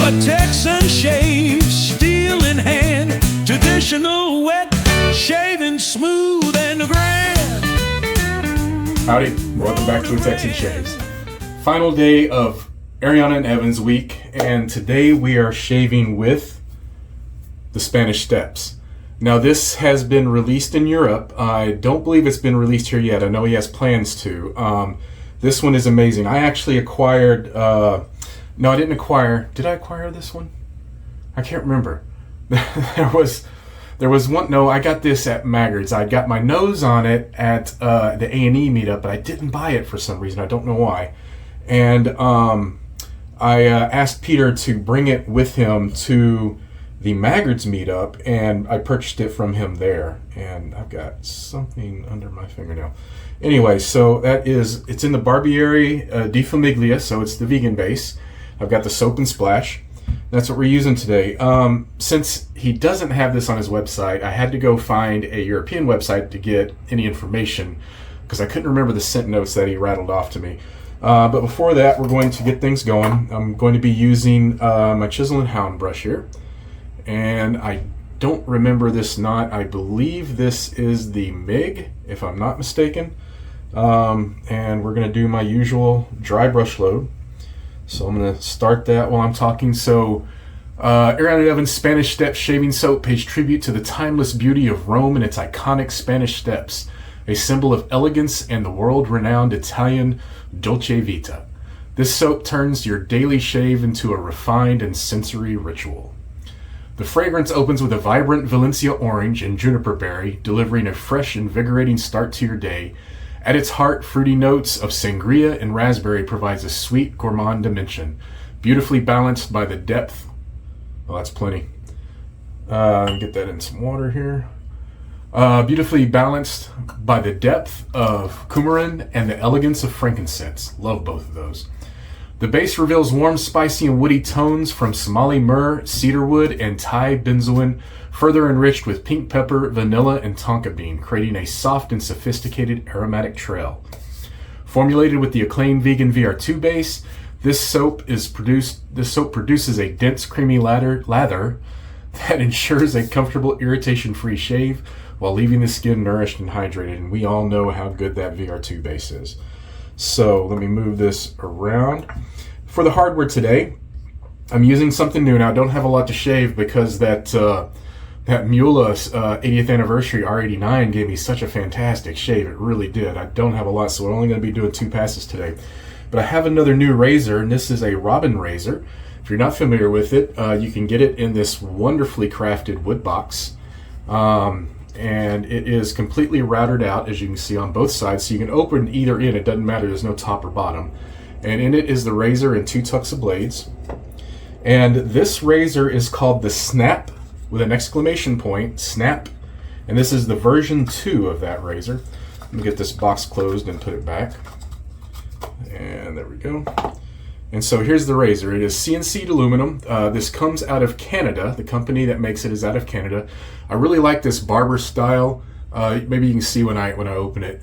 A Texan shave, steel in hand, traditional wet, shaving smooth and grand. Howdy, welcome back to A Texan Shaves. Final day of Ariana Evans week, and today we are shaving with the Spanish Steps. Now this has been released in Europe. I don't believe it's been released here yet. I know he has plans to. This one is amazing. I actually acquired, no, I didn't acquire, did I acquire this one? I can't remember. There was one, no, I got this at Maggard's. I got my nose on it at the A&E meetup, but I didn't buy it for some reason. I don't know why. And I asked Peter to bring it with him to the Maggard's meetup, and I purchased it from him there. And I've got something under my fingernail. Anyway, so it's in the Barbieri di Famiglia, so it's the vegan base. I've got the soap and splash. That's what we're using today. Since he doesn't have this on his website, I had to go find a European website to get any information because I couldn't remember the scent notes that he rattled off to me. But before that, we're going to get things going. I'm going to be using my Chisel and Hound brush here. And I don't remember this knot. I believe this is the MIG, if I'm not mistaken. And we're going to do my usual dry brush load. So I'm going to start that while I'm talking. So Ariana Evans Spanish Steps Shaving Soap pays tribute to the timeless beauty of Rome and its iconic Spanish steps, a symbol of elegance and the world-renowned Italian dolce vita. This soap turns your daily shave into a refined and sensory ritual. The fragrance opens with a vibrant Valencia orange and juniper berry, delivering a fresh, invigorating start to your day. At its heart, fruity notes of sangria and raspberry provides a sweet, gourmand dimension, beautifully balanced by the depth. Well, that's plenty. Get that in some water here. Beautifully balanced by the depth of coumarin and the elegance of frankincense. Love both of those. The base reveals warm, spicy, and woody tones from Somali myrrh, cedarwood, and Thai benzoin, further enriched with pink pepper, vanilla, and tonka bean, creating a soft and sophisticated aromatic trail. Formulated with the acclaimed vegan VR2 base, this soap produces a dense, creamy lather that ensures a comfortable, irritation-free shave while leaving the skin nourished and hydrated. And we all know how good that VR2 base is. So let me move this around. For the hardware today, I'm using something new. Now I don't have a lot to shave because that Mula 80th anniversary R89 gave me such a fantastic shave. It really did. I don't have a lot, so we're only going to be doing 2 passes today. But I have another new razor, and this is a Robin razor. If you're not familiar with it, you can get it in this wonderfully crafted wood box. And it is completely routed out, as you can see on both sides, so you can open either end. It doesn't matter, there's no top or bottom. And in it is the razor and 2 tucks of blades. And this razor is called the Snap, with an exclamation point, Snap. And this is the version 2 of that razor. Let me get this box closed and put it back. And there we go. And so here's the razor. It is CNC'd aluminum. This comes out of Canada. The company that makes it is out of Canada. I really like this barber style. Maybe you can see when I open it.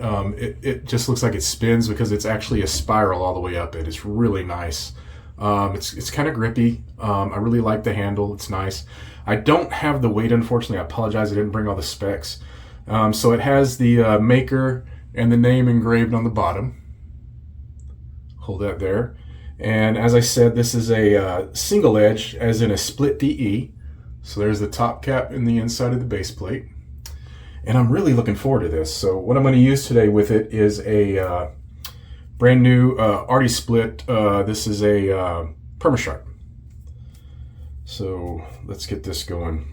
It just looks like it spins because it's actually a spiral all the way up it. It's really nice. It's kind of grippy. I really like the handle. It's nice. I don't have the weight, unfortunately. I apologize. I didn't bring all the specs. So it has the maker and the name engraved on the bottom. Hold that there. And as I said, this is a single edge, as in a split DE. So there's the top cap and the inside of the base plate. And I'm really looking forward to this. So what I'm going to use today with it is a brand new Artie Split. This is a PermaSharp. So let's get this going.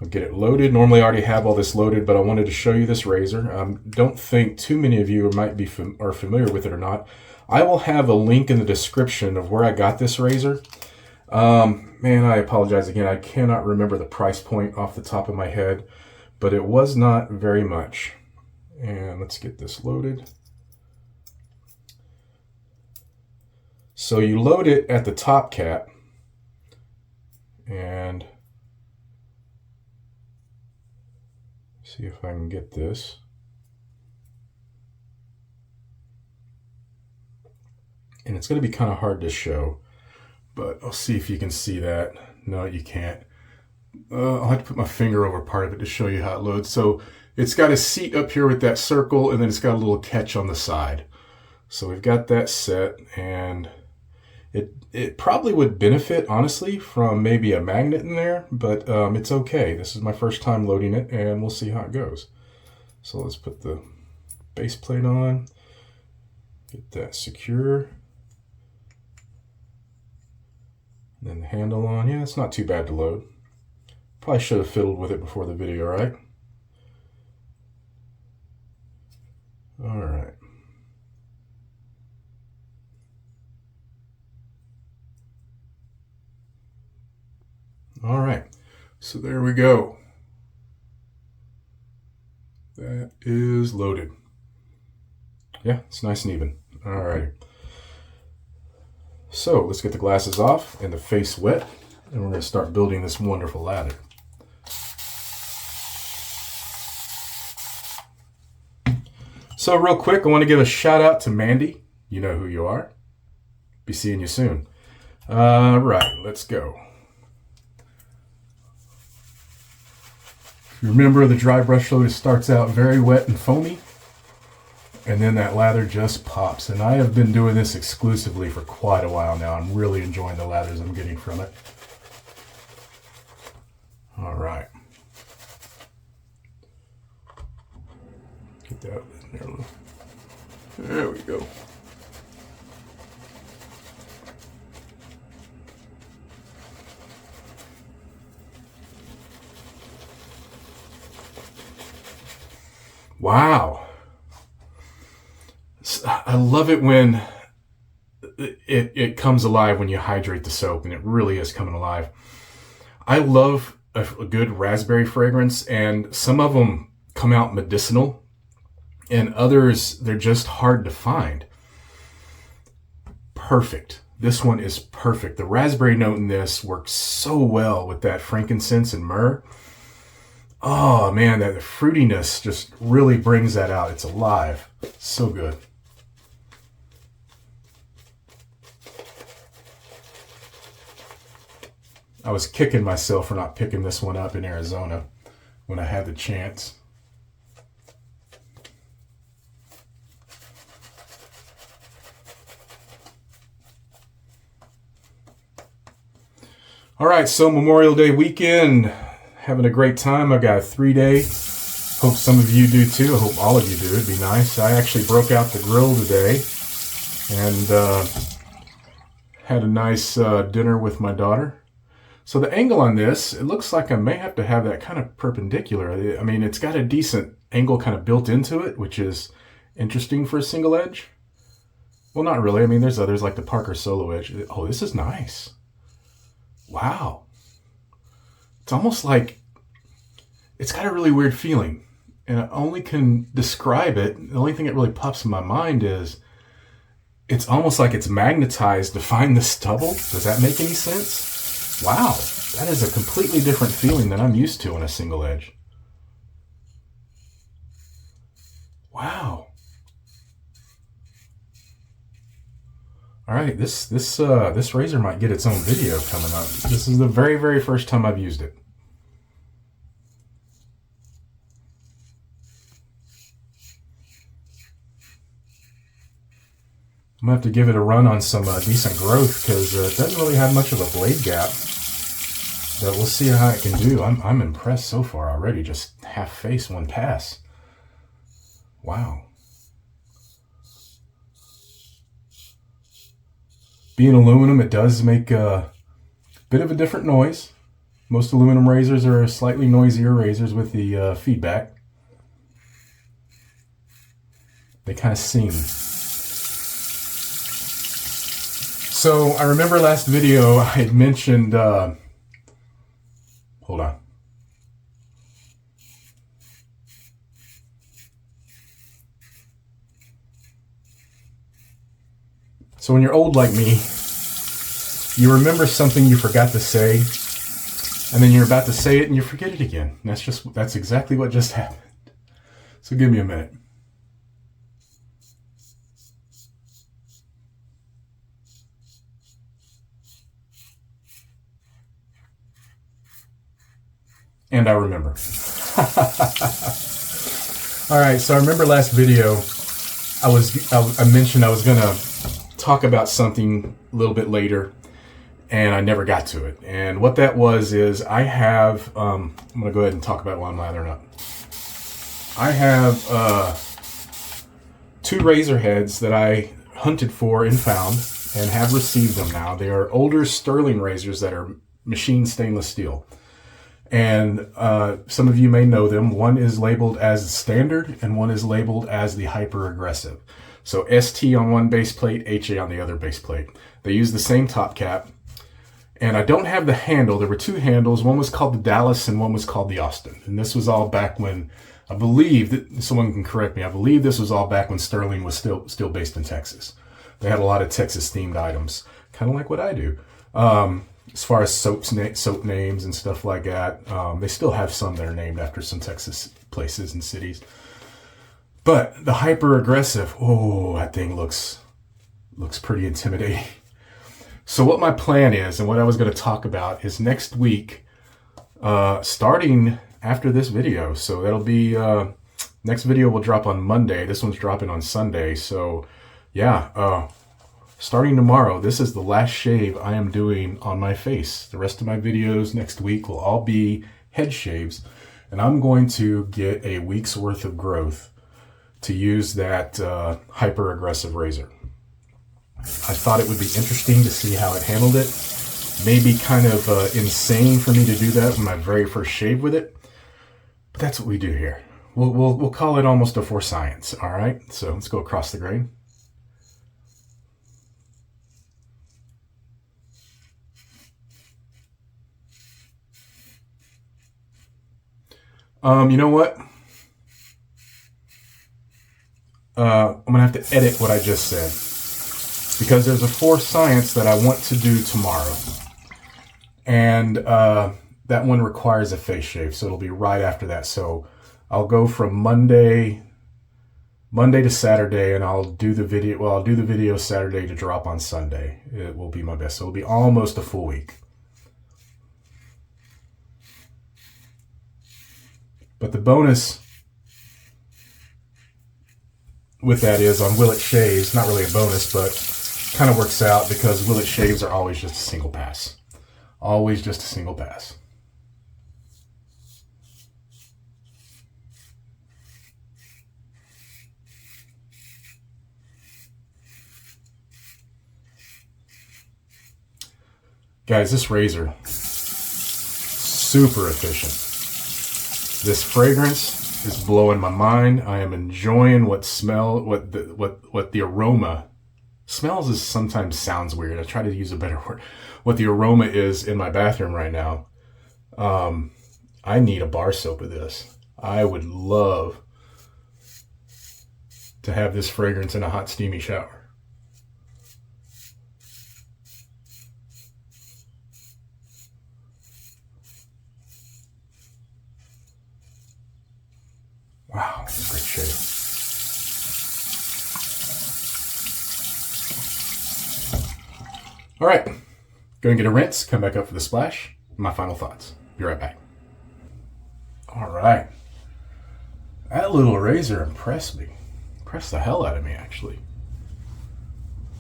I'll get it loaded. Normally I already have all this loaded, but I wanted to show you this razor. Don't think too many of you might be are familiar with it or not. I will have a link in the description of where I got this razor. Man, I apologize again. I cannot remember the price point off the top of my head, but it was not very much. And let's get this loaded. So you load it at the top cap, and see if I can get this. And it's going to be kind of hard to show, but I'll see if you can see that. No, you can't. I'll have to put my finger over part of it to show you how it loads. So it's got a seat up here with that circle, and then it's got a little catch on the side. So we've got that set, and it probably would benefit, honestly, from maybe a magnet in there, but it's okay. This is my first time loading it, and we'll see how it goes. So let's put the base plate on, get that secure, and then the handle on. Yeah, it's not too bad to load. Probably should have fiddled with it before the video, right? All right. All right, so there we go. That is loaded. Yeah, it's nice and even. All right. So let's get the glasses off and the face wet, and we're going to start building this wonderful ladder. So real quick, I want to give a shout out to Mandy. You know who you are. Be seeing you soon. Right, let's go. Remember, the dry brush loader starts out very wet and foamy, and then that lather just pops. And I have been doing this exclusively for quite a while now. I'm really enjoying the lathers I'm getting from it. All right. Get that in there a little. There we go. Wow. I love it when it comes alive when you hydrate the soap, and it really is coming alive. I love a good raspberry fragrance, and some of them come out medicinal, and others, they're just hard to find. Perfect. This one is perfect. The raspberry note in this works so well with that frankincense and myrrh. Oh man, that fruitiness just really brings that out. It's alive. So good. I was kicking myself for not picking this one up in Arizona when I had the chance. All right, so Memorial Day weekend. Having a great time. I got a 3-day. Hope some of you do too. I hope all of you do. It'd be nice. I actually broke out the grill today and had a nice dinner with my daughter. So the angle on this, it looks like I may have to have that kind of perpendicular. I mean, it's got a decent angle kind of built into it, which is interesting for a single edge. Well, not really. I mean, there's others like the Parker Solo Edge. Oh, this is nice. Wow. It's almost like it's got a really weird feeling, and I only can describe it. The only thing that really pops in my mind is it's almost like it's magnetized to find the stubble. Does that make any sense? Wow, that is a completely different feeling than I'm used to on a single edge. Wow. All right, this razor might get its own video coming up. This is the very, very first time I've used it. I'm going to have to give it a run on some decent growth because it doesn't really have much of a blade gap. But we'll see how it can do. I'm impressed so far already. Just half face, one pass. Wow. Being aluminum, it does make a bit of a different noise. Most aluminum razors are slightly noisier razors with the feedback. They kind of sing. So I remember last video I had mentioned, hold on. So when you're old like me, you remember something you forgot to say, and then you're about to say it and you forget it again. And that's exactly what just happened. So give me a minute. And I remember. All right, so I remember last video, I mentioned I was gonna talk about something a little bit later, and I never got to it. And what that was is I have, I'm gonna go ahead and talk about it while I'm lathering up. I have 2 razor heads that I hunted for and found and have received them now. They are older sterling razors that are machined stainless steel. And some of you may know them. One is labeled as the standard and one is labeled as the hyper aggressive. So ST on one base plate, HA on the other base plate. They use the same top cap. And I don't have the handle. There were 2 handles. One was called the Dallas and one was called the Austin. And this was all back when, I believe, that someone can correct me, I believe this was all back when Sterling was still based in Texas. They had a lot of Texas themed items, kind of like what I do. As far as soap names and stuff like that, they still have some that are named after some Texas places and cities. But the hyper aggressive, oh, that thing looks pretty intimidating. So what my plan is, and what I was going to talk about, is next week, starting after this video. So that'll be next video will drop on Monday. This one's dropping on Sunday. So yeah. Starting tomorrow, this is the last shave I am doing on my face. The rest of my videos next week will all be head shaves, and I'm going to get a week's worth of growth to use that hyper aggressive razor. I thought it would be interesting to see how it handled it. Maybe kind of insane for me to do that with my very first shave with it, but that's what we do here. We'll call it almost a for science. All right, so let's go across the grain. You know what? I'm going to have to edit what I just said, because there's a for science that I want to do tomorrow. And that one requires a face shave, so it'll be right after that. So I'll go from Monday to Saturday, and I'll do the video. Well, I'll do the video Saturday to drop on Sunday. It will be my best. So it'll be almost a full week. But the bonus with that is on Will It Shaves, not really a bonus, but kind of works out because Will It Shaves are always just a single pass. Always just a single pass. Guys, this razor, super efficient. This fragrance is blowing my mind. I am enjoying what the aroma smells. Is sometimes sounds weird. I try to use a better word. What the aroma is in my bathroom right now. I need a bar soap of this. I would love to have this fragrance in a hot, steamy shower. Wow, that's a great shade. All right, go and get a rinse, come back up for the splash. My final thoughts. Be right back. All right. That little razor impressed me. Impressed the hell out of me, actually.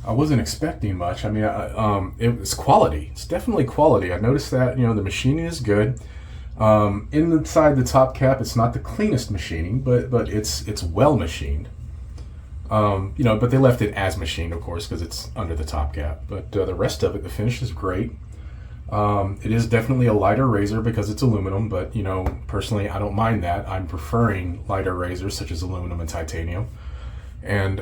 I wasn't expecting much. I mean, it was quality. It's definitely quality. I noticed that, the machining is good. Inside the top cap, it's not the cleanest machining, but it's well machined. But they left it as machined, of course, because it's under the top cap. But the rest of it, the finish is great. It is definitely a lighter razor because it's aluminum, but personally, I don't mind that. I'm preferring lighter razors such as aluminum and titanium, and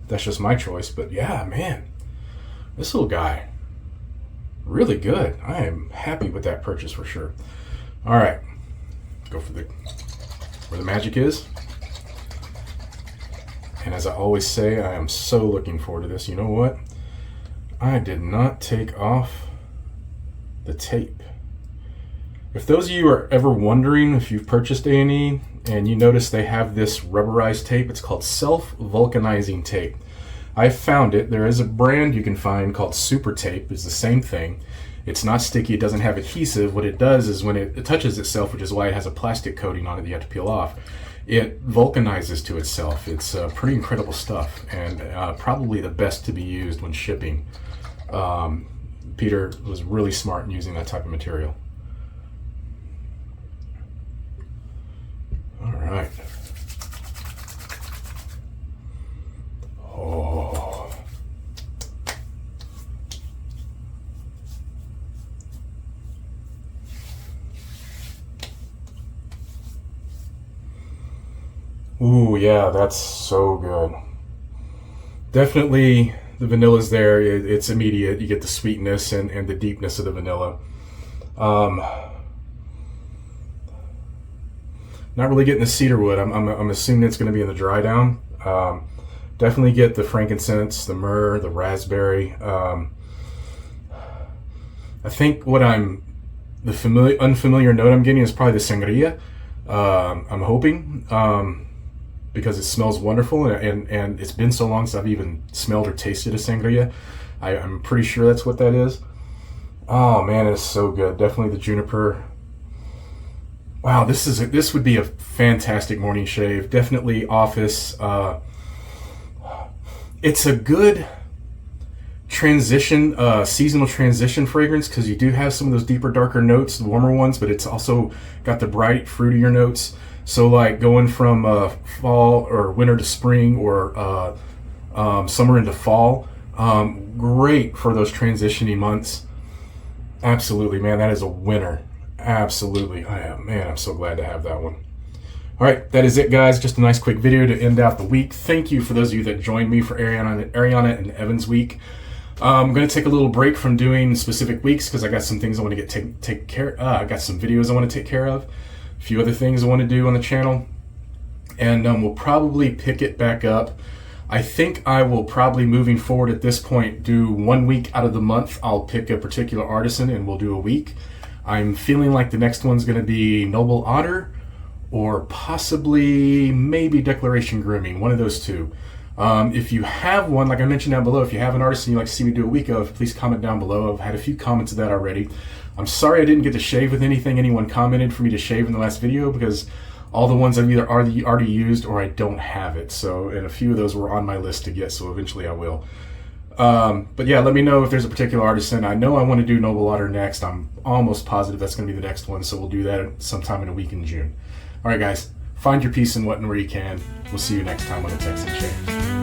that's just my choice. But yeah, man, this little guy. Really good. I am happy with that purchase for sure. All right, let's go for where the magic is. And as I always say, I am so looking forward to this. You know what? I did not take off the tape. If those of you are ever wondering if you've purchased A&E and you notice they have this rubberized tape, it's called self-vulcanizing tape. I found it. There is a brand you can find called Super Tape. It's the same thing. It's not sticky. It doesn't have adhesive. What it does is when it touches itself, which is why it has a plastic coating on it that you have to peel off, it vulcanizes to itself. It's pretty incredible stuff, and probably the best to be used when shipping. Peter was really smart in using that type of material. All right. Oh. Ooh, yeah, that's so good. Definitely the vanilla's there. It's immediate. You get the sweetness and the deepness of the vanilla. Not really getting the cedar wood. I'm assuming it's going to be in the dry down. Definitely get the frankincense, the myrrh, the raspberry. I think what the unfamiliar note I'm getting is probably the sangria. I'm hoping, because it smells wonderful, and it's been so long since I've even smelled or tasted a sangria. I'm pretty sure that's what that is. Oh man, it's so good. Definitely the juniper. Wow, this would be a fantastic morning shave. Definitely office. It's a good transition, seasonal transition fragrance, because you do have some of those deeper, darker notes, the warmer ones, but it's also got the bright, fruitier notes. So like going from fall or winter to spring, or summer into fall, great for those transitioning months. Absolutely, man, that is a winner. Absolutely. Man, I'm so glad to have that one. All right, that is it, guys. Just a nice quick video to end out the week. Thank you for those of you that joined me for Ariana and Evans week. I'm going to take a little break from doing specific weeks because I got some things I want to take care. I got some videos I want to take care of. A few other things I want to do on the channel, and we'll probably pick it back up. I think I will probably, moving forward at this point, do 1 week out of the month. I'll pick a particular artisan and we'll do a week. I'm feeling like the next one's going to be Noble Otter, or possibly maybe Declaration Grooming, one of those two. If you have one, like I mentioned down below, if you have an artist and you'd like to see me do a week of, please comment down below. I've had a few comments of that already. I'm sorry I didn't get to shave with anything anyone commented for me to shave in the last video, because all the ones I've either already used or I don't have it. So, and a few of those were on my list to get, so eventually I will. But yeah, let me know if there's a particular artisan. I know I want to do Noble Otter next. I'm almost positive that's going to be the next one, so we'll do that sometime in a week in June. All right, guys, find your peace in what and where you can. We'll see you next time on the Texan Shaves.